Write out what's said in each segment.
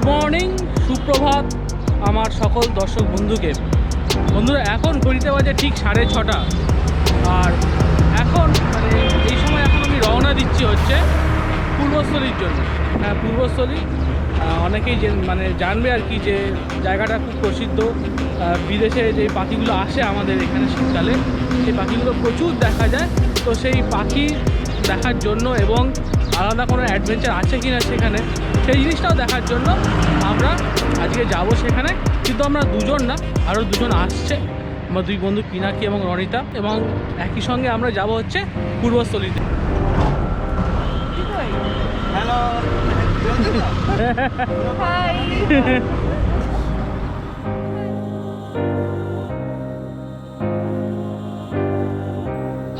Morning, সুপ্রভাত আমার সকল দর্শক বন্ধুরা। এখন ঘড়িতে বাজে ঠিক 6:30। আর এখন এই সময় এখন আমি রওনা দিচ্ছি হচ্ছে পূর্বস্থলীর জন্য। হ্যাঁ, পূর্বস্থলী অনেকেই জানবে আর কি, যে জায়গাটা খুব প্রসিদ্ধ। বিদেশে যে পাখিগুলো আসে আমাদের এখানে শীতকালে, সেই পাখিগুলো প্রচুর দেখা যায়। তো সেই পাখি দেখার জন্য এবং আলাদা কোনো অ্যাডভেঞ্চার আছে কি না সেখানে, সেই জিনিসটাও দেখার জন্য আমরা আজকে যাব সেখানে। কিন্তু আমরা দুজন না, আরও দুজন আসছে, আমার দুই বন্ধু পিনাকি এবং রনিতা, এবং একই সঙ্গে আমরা যাব হচ্ছে পূর্বস্থলীতে। হ্যালো। হাই।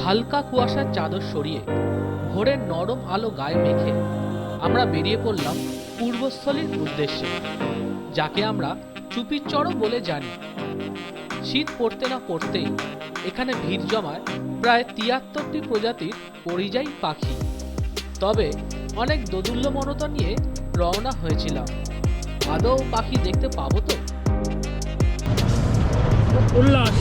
হালকা কুয়াশার চাদর সরিয়ে ভোরের নরম আলো গায়ে মেখে আমরা বেরিয়ে পড়লাম পূর্বস্থলীর উদ্দেশ্যে, যাকে আমরা চুপির চড়ও বলে জানি। শীত পড়তে না পড়তেই এখানে ভিড় জমায় প্রায় ৭৩টি প্রজাতির পরিযায়ী পাখি। তবে অনেক দোদুল্যমনতা নিয়ে রওনা হয়েছিলাম। আদৌ পাখি দেখতে পাবো তো? উল্লাস।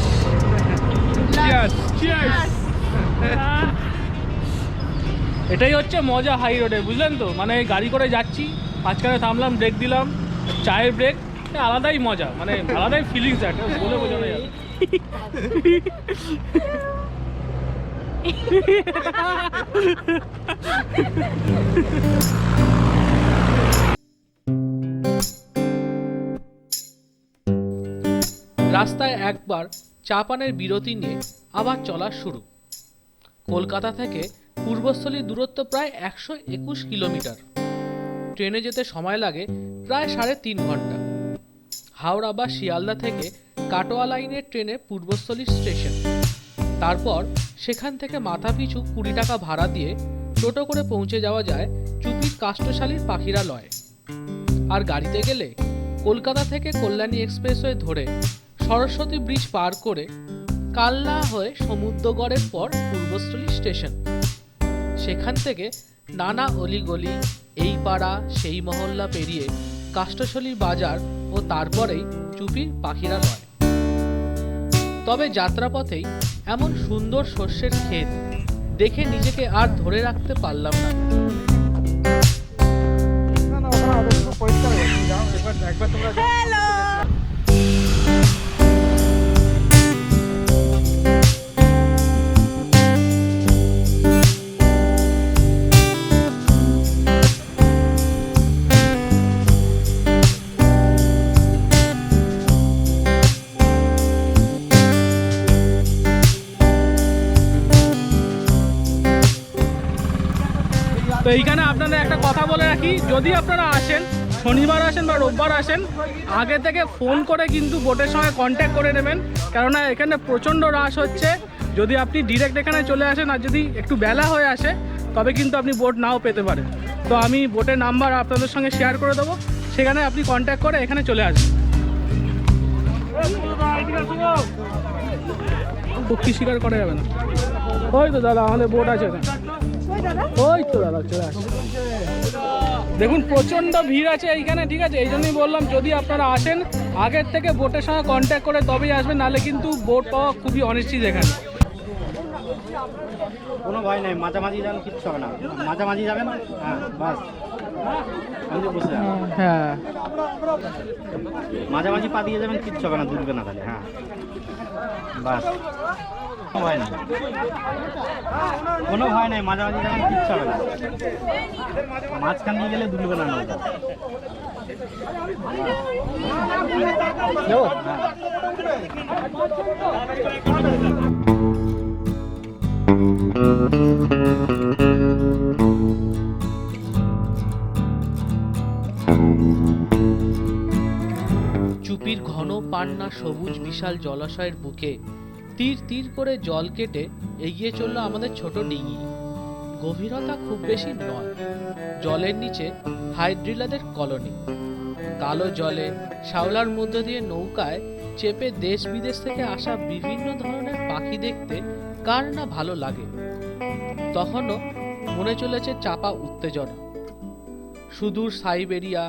এটাই হচ্ছে মজা হাই রোডে, বুঝলেন তো? গাড়ি করে যাচ্ছি, মাঝখানে থামলাম, ব্রেক দিলাম, চায়ের ব্রেক, আলাদাই মজা, আলাদাই ফিলিংস একটা, বলে বোঝানো যাবে। রাস্তায় একবার চা পানের বিরতি নিয়ে আবার চলা শুরু। কলকাতা থেকে পূর্বস্থলীর দূরত্ব প্রায় ১২১ কিলোমিটার। ট্রেনে যেতে সময় লাগে প্রায় ৩.৫ ঘন্টা। হাওড়া বা শিয়ালদা থেকে কাটোয়া লাইনের ট্রেনে পূর্বস্থলী স্টেশন। তারপর সেখান থেকে মাথাপিছু ২০ টাকা ভাড়া দিয়ে টোটো করে পৌঁছে যাওয়া যায় চুপির কাষ্ঠশালীর পাখিরালয়ে। আর গাড়িতে গেলে কলকাতা থেকে কল্যাণী এক্সপ্রেসওয়ে ধরে সরস্বতী ব্রিজ পার করে কালনা হয়ে সমুদ্রগড়ের পর পূর্বস্থলী স্টেশন। সেখান থেকে নানা অলিগলি, এই পাড়া সেই মহল্লা পেরিয়ে কাষ্ঠশালীর বাজার ও তারপরেই চুপির পাখিরালয়। তবে যাত্রাপথেই এমন সুন্দর শস্যের ক্ষেত দেখে নিজেকে আর ধরে রাখতে পারলাম না। হ্যালো। তো এইখানে আপনাদের একটা কথা বলে রাখি, যদি আপনারা আসেন, শনিবার আসেন বা রোববার আসেন, আগে থেকে ফোন করে কিন্তু বোটের সঙ্গে কন্ট্যাক্ট করে নেবেন, কেননা এখানে প্রচণ্ড রাশ হচ্ছে। যদি আপনি ডিরেক্ট এখানে চলে আসেন আর যদি একটু বেলা হয়ে আসে, তবে কিন্তু আপনি বোট নাও পেতে পারেন। তো আমি বোটের নাম্বার আপনাদের সঙ্গে শেয়ার করে দেবো, সেখানে আপনি কন্ট্যাক্ট করে এখানে চলে আসবেন। পক্ষী শিকার করা যাবে না। ওই তো দাদা, আমাদের বোট আছে এখানে। ওই তো দাদা চলে আসছে। দেখুন প্রচণ্ড ভিড় আছে এইখানে, ঠিক আছে? এই জন্যই বললাম, যদি আপনারা আসেন আগের থেকে বোটের সঙ্গে কন্ট্যাক্ট করে তবেই আসবেন, নাহলে কিন্তু বোট পাওয়া খুবই অনিশ্চিত এখানে। কোনো ভয় নেই, মাঝামাঝি যাবেন, কিচ্ছু হবে না। মাঝামাঝি যাবেন, হ্যাঁ বাস, বসে হ্যাঁ, মাঝামাঝি পা দিয়ে যাবেন, কিচ্ছু হবে না, দুলবে না তাহলে। হ্যাঁ বাস, কোনো ভয় নেই, কোনো ভয় নেই, মাঝামাঝি যাবেন, কিচ্ছু হবে না। মাঝখান দিয়ে গেলে দুলবে না নৌকা। চুপির ঘন পান্না সবুজ বিশাল জলাশয়ের বুকে তীর তীর করে জল কেটে এগিয়ে চলল আমাদের ছোট ডিঙি। গভীরতা খুব বেশি নয়। জলের নিচে হাইড্রিলাদের কলোনি। কালো জলে শ্যাওলার মধ্য দিয়ে নৌকায় চেপে দেশ বিদেশ থেকে আসা বিভিন্ন ধরনের পাখি দেখতে কার না ভালো লাগে। তখনও মনে চলেছে চাপা উত্তেজনা। সুদূর সাইবেরিয়া,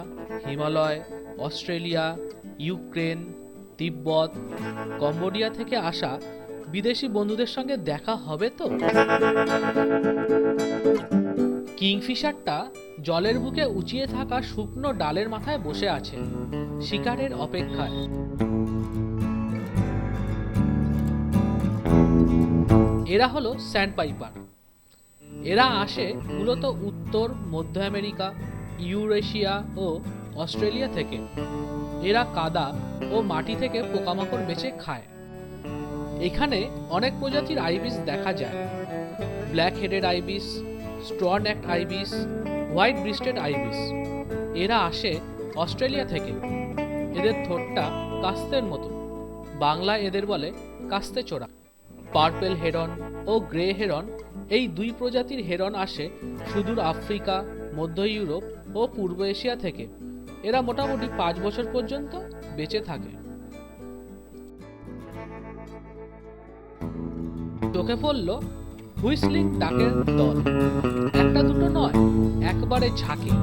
হিমালয়, অস্ট্রেলিয়া, ইউক্রেন, তিব্বত, কম্বোডিয়া থেকে আসা বিদেশি বন্ধুদের সঙ্গে দেখা হবে তো। কিংফিশারটা জলের বুকে উঁচিয়ে থাকা শুকনো ডালের মাথায় বসে আছে শিকারের অপেক্ষায়। এরা হলো স্যান্ডপাইপার। এরা আসে মূলত উত্তর মধ্য আমেরিকা, ইউরেশিয়া ও অস্ট্রেলিয়া থেকে। এরা কাদা ও মাটি থেকে পোকামাকড় বেছে খায়। এখানে অনেক প্রজাতির আইবিস দেখা যায়: black headed ibis, straw necked ibis, white breasted ibis. এরা আসে অস্ট্রেলিয়া থেকে। এদের ঠোঁটটা কাস্তের মতো, বাংলায় এদের বলে কাস্তে চোরা। পার্পেল হেরন ও গ্রে হেরন, এই দুই প্রজাতির হেরন আসে সুদূর আফ্রিকা, মধ্য ইউরোপ ও পূর্ব এশিয়া থেকে। এরা মোটামুটি 5 বছর পর্যন্ত বেঁচে থাকে। চোখে পড়ল হুইসলিং ডাকের দল। একটা দুটো নয়, একবারে ঝাঁকে।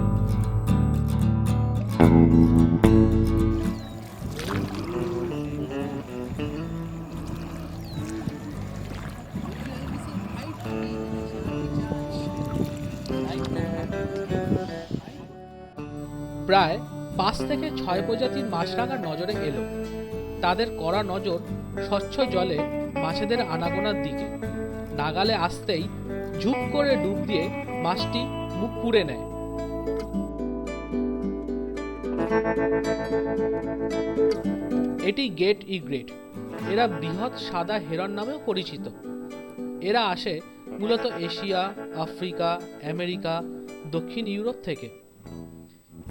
প্রায় 5 থেকে 6 প্রজাতির মাছরাঙা নজরে এলো। তাদের কড়া নজর স্বচ্ছ জলে মাছেদের আনাগোনার দিকে। নাগালে আসতেই ঝুপ করে ডুব দিয়ে মাছটি মুখ পুড়ে নেয়। এটি গেট ইগ্রেট। এরা বৃহৎ সাদা হেরন নামেও পরিচিত। এরা আসে মূলত এশিয়া, আফ্রিকা, আমেরিকা, দক্ষিণ ইউরোপ থেকে।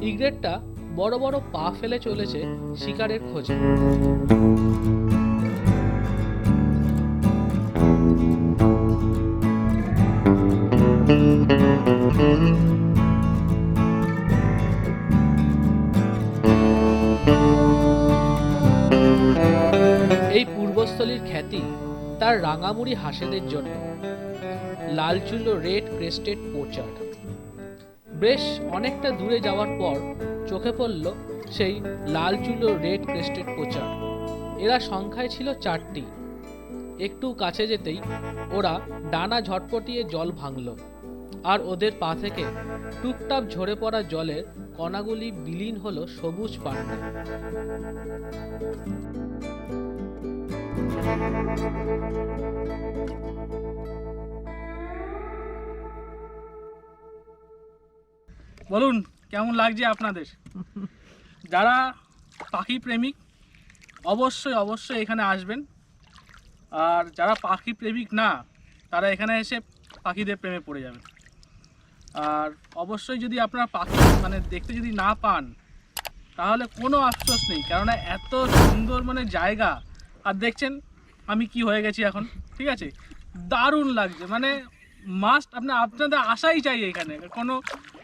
ইগ্রেটটা বড় বড় পা ফেলে চলেছে শিকারের খোঁজে। এই পূর্বস্থলীর খ্যাতি তার রাঙামুড়ি হাঁসেদের জন্য। লালচুল রেড ক্রেস্টেড পোচার। বেশ অনেকটা দূরে যাওয়ার পর চোখে পড়ল সেই লালচুল রেড ক্রেস্টেড পোচার। এরা সংখ্যায় ছিল 4টি। একটু কাছে যেতেই ওরা ডানা ঝটপটিয়ে জল ভাঙল, আর ওদের পা থেকে টুপটাপ ঝরে পড়া জলের কণাগুলি বিলীন হলো সবুজ পান্ডে। বলুন কেমন লাগছে আপনাদের? যারা পাখি প্রেমিক অবশ্যই অবশ্যই এখানে আসবেন, আর যারা পাখি প্রেমিক না তারা এখানে এসে পাখিদের প্রেমে পড়ে যাবেন। আর অবশ্যই যদি আপনারা পাখি মানে দেখতে যদি না পান তাহলে কোনো আফসোস নেই, কেননা এত সুন্দর মানে জায়গা। আর দেখছেন আমি কি হয়ে গেছি এখন, ঠিক আছে? দারুণ লাগছে, মানে মাস্ট আপনাদের আসাই চাই এখানে। কোনো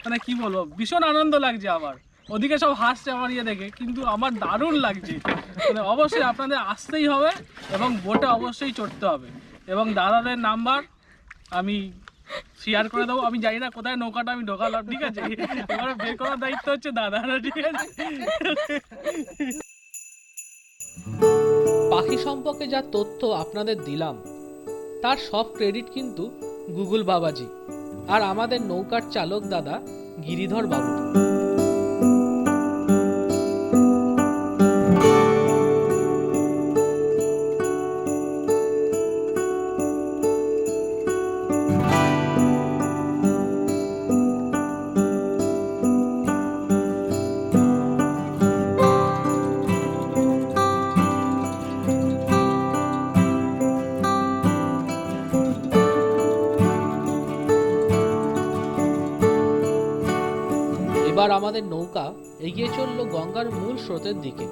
মানে কি বলবো, ভীষণ আনন্দ লাগছে। আবার ওদিকে সব হাসছে আমার ইয়ে দেখে, কিন্তু আমার দারুণ লাগছে। মানে অবশ্যই আপনাদের আসতেই হবে এবং বোটে অবশ্যই চড়তে হবে। এবং দাদাদের নাম্বার আমি শেয়ার করে দেবো। আমি জানি না কোথায় নৌকাটা আমি ঢোকালাম, ঠিক আছে? এবার বের করার দায়িত্ব হচ্ছে দাদারা, ঠিক আছে? পাখি সম্পর্কে যা তথ্য আপনাদের দিলাম তার সব ক্রেডিট কিন্তু গুগল বাবাজি আর আমাদের নৌকার চালক দাদা গিরিধর বাবু। এবার আমাদের নৌকা এগিয়ে চলল গঙ্গার মূল স্রোতের দিকে,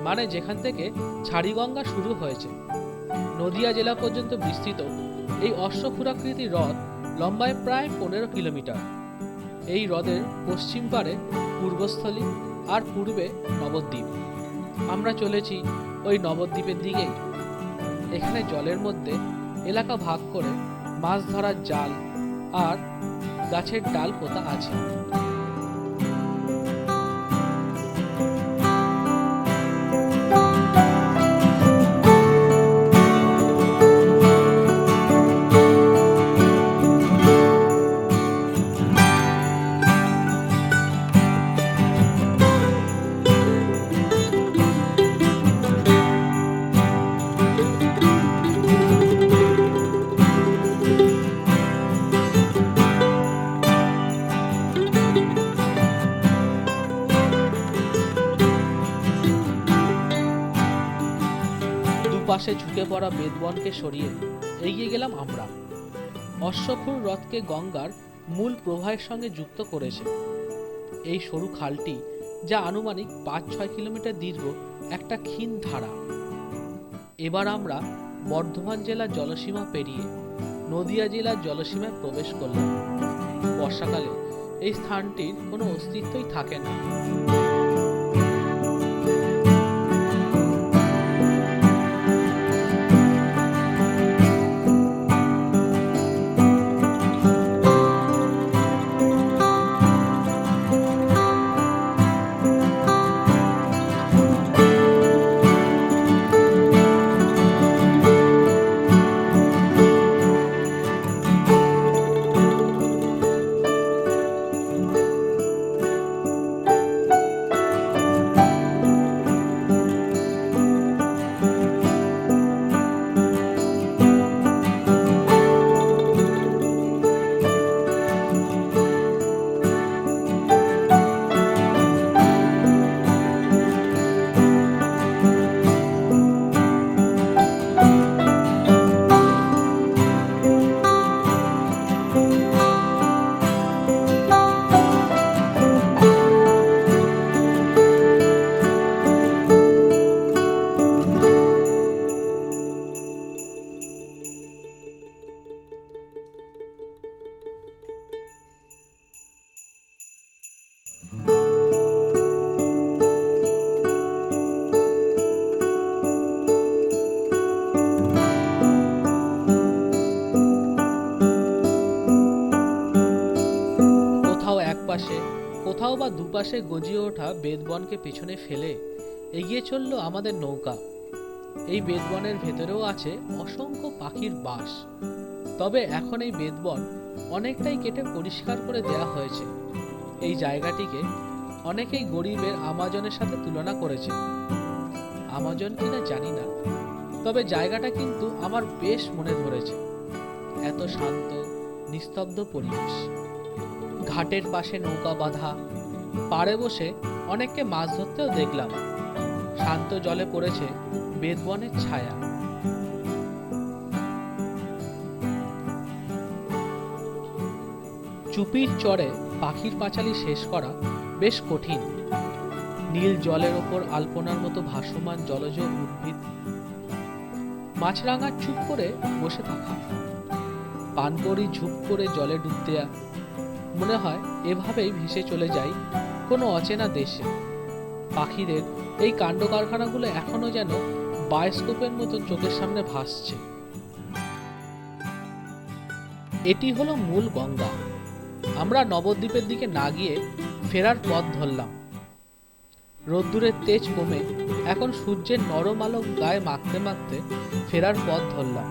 মানে যেখান থেকে ছাড়িগঙ্গা শুরু হয়েছে। নদিয়া জেলা পর্যন্ত বিস্তৃত এই অশ্বক্ষুরাকৃতি হ্রদ লম্বায় প্রায় 15 কিলোমিটার। এই হ্রদের পশ্চিম পারে পূর্বস্থলী আর পূর্বে নবদ্বীপ। আমরা চলেছি ওই নবদ্বীপের দিকেই। এখানে জলের মধ্যে এলাকা ভাগ করে মাছ ধরার জাল আর গাছের ডাল পোতা আছে। দুপাশে ঝুঁকে পড়া বেদবনকে সরিয়ে এগিয়ে গেলাম আমরা। অশ্বক্ষুর হ্রদকে গঙ্গার মূল প্রবাহের সঙ্গে যুক্ত করেছে এই সরু খালটি, যা আনুমানিক 5-6 কিলোমিটার দীর্ঘ একটা ক্ষীণ ধারা। এবার আমরা বর্ধমান জেলার জলসীমা পেরিয়ে নদিয়া জেলার জলসীমায় প্রবেশ করলাম। বর্ষাকালে এই স্থানটির কোনো অস্তিত্বই থাকে না। কোথাও বা দুপাশে গজিয়ে ওঠা বেদবনকে পেছনে ফেলে এগিয়ে চলল আমাদের নৌকা। এই বেদবনের ভেতরেও আছে অসংখ্য পাখির বাস। তবে এখন এই বেদবন অনেকটাই কেটে পরিষ্কার করে দেয়া হয়েছে। এই জায়গাটিকে অনেকেই গরিবের আমাজনের সাথে তুলনা করেছে। আমাজন কিনা জানি না, তবে জায়গাটা কিন্তু আমার বেশ মনে ধরেছে। এত শান্ত নিস্তব্ধ পরিবেশ, ঘাটের পাশে নৌকা বাঁধা, পাড়ে বসে অনেককে মাছ ধরতেও দেখলাম। শান্ত জলে পড়েছে বেদবনের ছায়া। চুপির চরে পাখির পাঁচালী শেষ করা বেশ কঠিন। নীল জলের ওপর আলপনার মতো ভাসমান জলজ উদ্ভিদ, মাছরাঙা চুপ করে বসে থাকা, পানকড়ি ঝুপ করে জলে ডুব দেয়া। মনে হয় এভাবেই ভেসে চলে যাই কোনো অচেনা দেশে। পাখিদের এই কাণ্ড কারখানাগুলো এখনো যেন বায়োস্কোপের মতো চোখের সামনে ভাসছে। এটি হলো মূল গঙ্গা। আমরা নবদ্বীপের দিকে না গিয়ে ফেরার পথ ধরলাম। রোদ্দুরের তেজ কমে এখন সূর্যের নরম আলো গায়ে মাখতে মাখতে ফেরার পথ ধরলাম।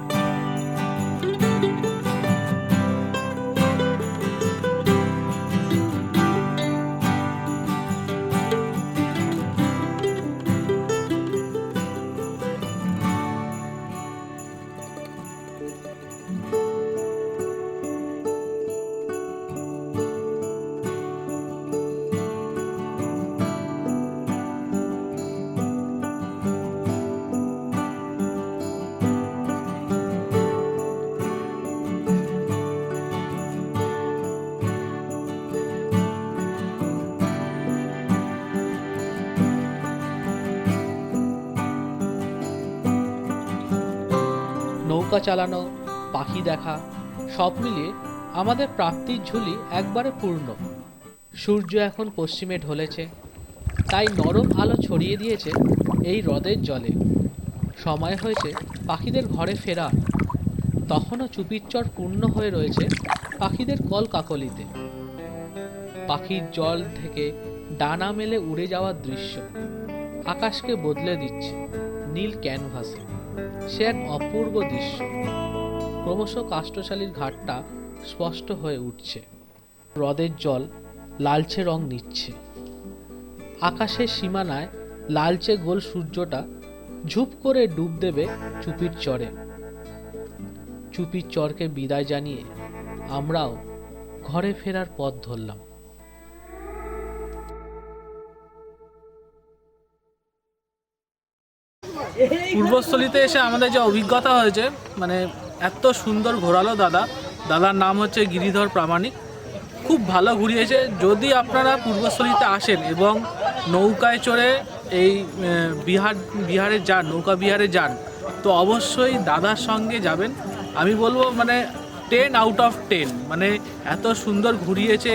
নৌকা চালানো, পাখি দেখা, সব মিলিয়ে আমাদের প্রাপ্তির ঝুলি একবারে পূর্ণ। সূর্য এখন পশ্চিমে ঢলেছে, তাই নরম আলো ছড়িয়ে দিয়েছে এই হ্রদের জলে। সময় হয়েছে পাখিদের ঘরে ফেরা। তখনও চুপির চর পূর্ণ হয়ে রয়েছে পাখিদের কলকাকলিতে। পাখির জল থেকে ডানা মেলে উড়ে যাওয়ার দৃশ্য আকাশকে বদলে দিচ্ছে নীল ক্যানভাসে। সে এক অপূর্ব দৃশ্য। ক্রমশ কাষ্ঠশালীর ঘাটটা স্পষ্ট হয়ে উঠছে। হ্রদের জল লালচে রং নিচ্ছে। আকাশের সীমানায় লালচে গোল সূর্যটা ঝুপ করে ডুব দেবে চুপির চরে। চুপির চরকে বিদায় জানিয়ে আমরাও ঘরে ফেরার পথ ধরলাম। এই পূর্বস্থলীতে এসে আমাদের যে অভিজ্ঞতা হয়েছে, মানে এত সুন্দর ঘোরালো দাদার নাম হচ্ছে গিরিধর প্রামাণিক, খুব ভালো ঘুরিয়েছে। যদি আপনারা পূর্বস্থলীতে আসেন এবং নৌকায় চড়ে এই বিহারে যান, নৌকা বিহারে যান, তো অবশ্যই দাদার সঙ্গে যাবেন। আমি বলবো মানে 10 আউট অফ 10, মানে এত সুন্দর ঘুরিয়েছে।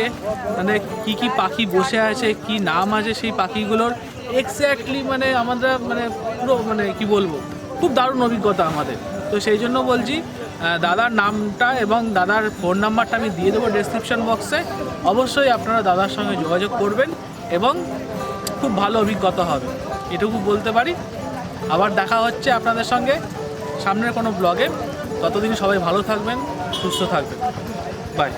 মানে কি পাখি বসে আছে, কি নাম আছে সেই পাখিগুলোর, এক্স্যাক্টলি মানে আমরা মানে পুরো মানে কি বলবো, খুব দারুণ অভিজ্ঞতা আমাদের। তো সেই জন্য বলছি, দাদার নামটা এবং দাদার ফোন নাম্বারটা আমি দিয়ে দেবো ডেসক্রিপশন বক্সে। অবশ্যই আপনারা দাদার সঙ্গে যোগাযোগ করবেন এবং খুব ভালো অভিজ্ঞতা হবে, এটুকু বলতে পারি। আবার দেখা হচ্ছে আপনাদের সঙ্গে সামনের কোনো ব্লগে। ততদিন সবাই ভালো থাকবেন, সুস্থ থাকবেন। বাই।